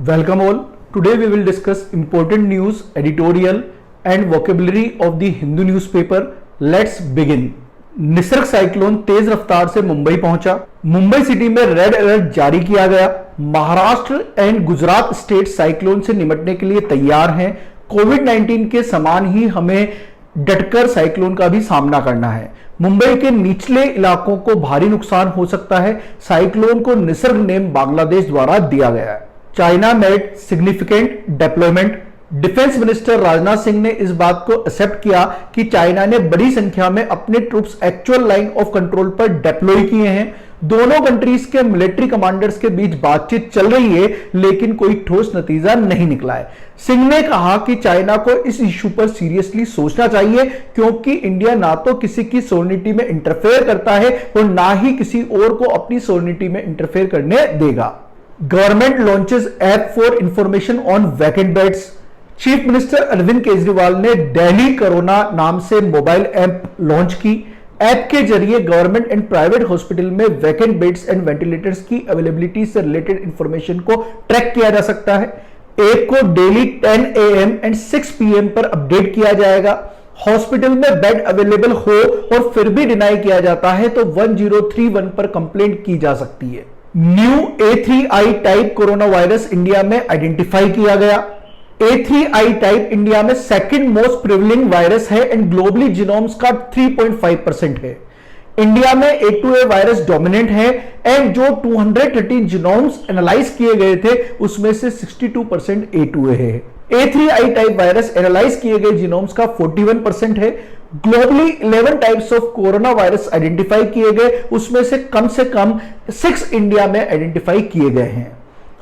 Welcome all. Today we will discuss important news, editorial and vocabulary of the Hindu newspaper. Let's begin. Nisarga cyclone तेज रफ्तार से मुंबई पहुंचा। Mumbai city में red alert जारी किया गया। Maharashtra and Gujarat state cyclone से निपटने के लिए तैयार हैं। कोविड-19 के समान ही हमें डटकर साइक्लोन का भी सामना करना है। मुंबई के निचले इलाकों को भारी नुकसान हो सकता है। साइक्लोन को निसर्ग नेम बांग्लादेश द्वारा दिया गया है। China made significant deployment. Defence minister Rajnath Singh ने इस बात को एक्सेप्ट किया कि चाइना ने बड़ी संख्या में अपने troops actual line of control पर डिप्लॉय किए हैं। दोनों कंट्रीज के मिलिट्री कमांडर्स के बीच बातचीत चल रही है, लेकिन कोई ठोस नतीजा नहीं निकला है। सिंह ने कहा कि चाइना को इस इशू पर सीरियसली सोचना चाहिए, क्योंकि इंडिया ना तो किसी की सोवरेनिटी में इंटरफेयर करता है और ना ही किसी और को अपनी सोवरेनिटी में इंटरफेयर करने देगा। Government launches app for information on vacant beds. Chief minister Arvind Kejriwal ने दिल्ली कोरोना नाम से मोबाइल ऐप लॉन्च की। ऐप के जरिए गवर्नमेंट एंड प्राइवेट हॉस्पिटल में वैकेंट बेड्स एंड वेंटिलेटर्स की अवेलेबिलिटी से रिलेटेड इंफॉर्मेशन को ट्रैक किया जा सकता है। ऐप को डेली 10 AM एंड 6 PM पर अपडेट किया जाएगा। हॉस्पिटल में बेड अवेलेबल हो और फिर भी डिनाई किया जाता है तो 1031 पर कंप्लेंट की जा सकती है। New A3I type corona virus India में आइडेंटिफाई किया गया। A3I टाइप इंडिया में सेकंड मोस्ट प्रिवलिंग वायरस है एंड ग्लोबली जीनोम्स का 3.5% है। इंडिया में A2A वायरस डोमिनेंट है एंड जो 213 जीनोम्स एनालाइज किए गए थे उसमें से 62% A2A है। A3I टाइप वायरस एनालाइज किए गए जीनोम्स का 41% है। Globally 11 types of corona virus identify किए गए, उसमें से कम 6 इंडिया में आइडेंटिफाई किए गए हैं।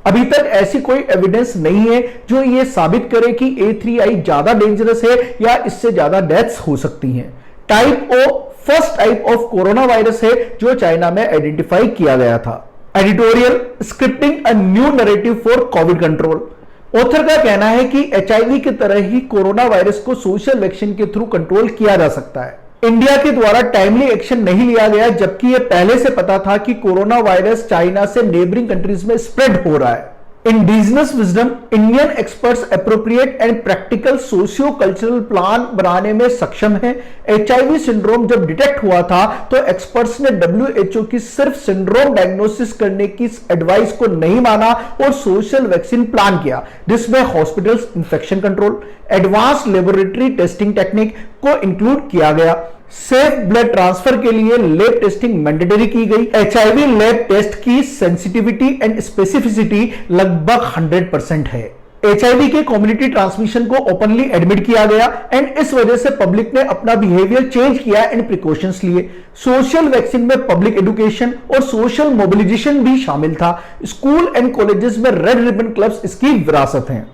अभी तक ऐसी कोई एविडेंस नहीं है जो ये साबित करे कि A3I ज्यादा डेंजरस है या इससे ज्यादा डेथ्स हो सकती हैं। Type O first type of corona virus है जो चाइना में आइडेंटिफाई किया गया था। Editorial scripting a new narrative for Covid control. Author का कहना है कि HIV की तरह ही कोरोना वायरस को सोशल वैक्सीन के थ्रू कंट्रोल किया जा सकता है। इंडिया के द्वारा टाइमली एक्शन नहीं लिया गया, जबकि यह पहले से पता था कि कोरोना वायरस चाइना से नेबरिंग कंट्रीज में स्प्रेड हो रहा है। Indigenous wisdom, Indian experts appropriate and practical socio cultural plan बनाने में सक्षम है। HIV सिंड्रोम जब डिटेक्ट हुआ था तो एक्सपर्ट्स ने WHO की सिर्फ सिंड्रोम डायग्नोसिस करने की एडवाइस को नहीं माना और सोशल वैक्सीन प्लान किया, जिसमें hospitals infection control, advance laboratory testing technique को इंक्लूड किया गया। सेफ ब्लड ट्रांसफर के लिए लैब टेस्टिंग मैंडेटरी की गई। HIV लैब टेस्ट की सेंसिटिविटी एंड स्पेसिफिसिटी लगभग 100% है। HIV के कम्युनिटी ट्रांसमिशन को ओपनली एडमिट किया गया एंड इस वजह से पब्लिक ने अपना बिहेवियर चेंज किया एंड प्रिकॉशंस लिए। सोशल वैक्सीन में पब्लिक एजुकेशन और सोशल मोबिलाइजेशन भी शामिल था। स्कूल एंड कॉलेजेस में रेड रिबन क्लब्स इसकी विरासत हैं।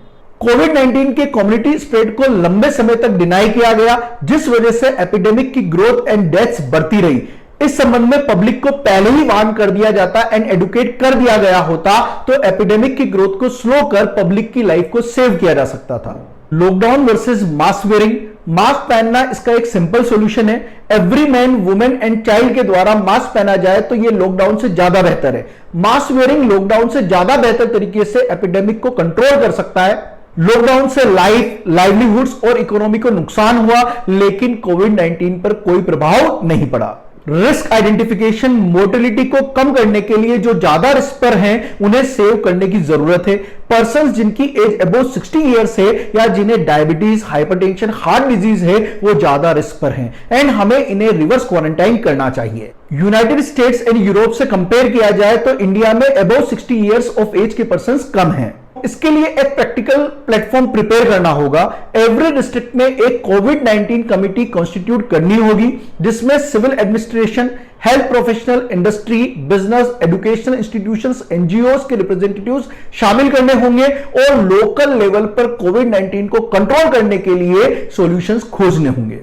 कोविड-19 के कम्युनिटी स्प्रेड को लंबे समय तक डिनाई किया गया, जिस वजह से एपिडेमिक की ग्रोथ एंड डेथ्स बढ़ती रही। इस संबंध में पब्लिक को पहले ही वार्न कर दिया जाता एंड एडुकेट कर दिया गया होता तो एपिडेमिक की ग्रोथ को स्लो कर पब्लिक की लाइफ को सेव किया जा सकता था। Lockdown versus mask wearing. Mask पहनना इसका एक सिंपल सॉल्यूशन है। Every man, women and child के द्वारा मास्क पहना जाए तो यह लॉकडाउन से ज्यादा बेहतर है। मास्क वेयरिंग लॉकडाउन से ज्यादा बेहतर तरीके से एपिडेमिक को कंट्रोल कर सकता है। लॉकडाउन से लाइफ, लाइवलीहुड्स और इकोनॉमी को नुकसान हुआ, लेकिन कोविड-19 पर कोई प्रभाव नहीं पड़ा। रिस्क आइडेंटिफिकेशन, मोर्टेलिटी को कम करने के लिए जो ज्यादा रिस्क पर हैं उन्हें सेव करने की जरूरत है। पर्सन जिनकी एज अबव 60 ईयर्स है या जिन्हें डायबिटीज, हाइपरटेंशन, हार्ट डिजीज है वो ज्यादा रिस्क पर हैं एंड हमें इन्हें रिवर्स क्वारंटाइन करना चाहिए। यूनाइटेड स्टेट्स एंड यूरोप से कंपेयर किया जाए तो इंडिया में अबव 60 ईयर्स ऑफ एज के पर्सन कम हैं। इसके लिए एक प्रैक्टिकल प्लेटफॉर्म प्रिपेयर करना होगा। एवरी डिस्ट्रिक्ट में एक कोविड-19 कमिटी कॉन्स्टिट्यूट करनी होगी, जिसमें civil administration, health professional, industry, business, educational institutions, NGOs के रिप्रेजेंटेटिव्स शामिल करने होंगे और लोकल लेवल पर कोविड-19 को कंट्रोल करने के लिए सॉल्यूशंस खोजने होंगे।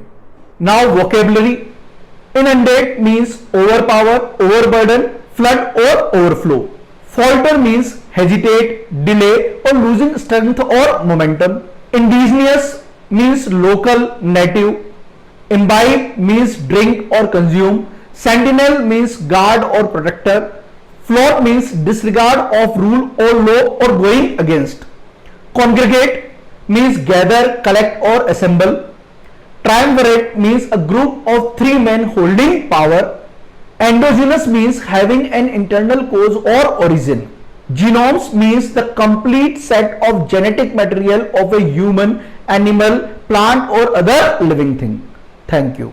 Now vocabulary. Inundate means overpower, overburden, flood और overflow. Falter means hesitate, delay or losing strength or momentum. Indigenous means local, native. Imbibe means drink or consume. Sentinel means guard or protector. Flout means disregard of rule or law or going against. Congregate means gather, collect or assemble. Triumvirate means a group of three men holding power. Endogenous means having an internal cause or origin. Genomes means the complete set of genetic material of a human, animal, plant or other living thing. Thank you.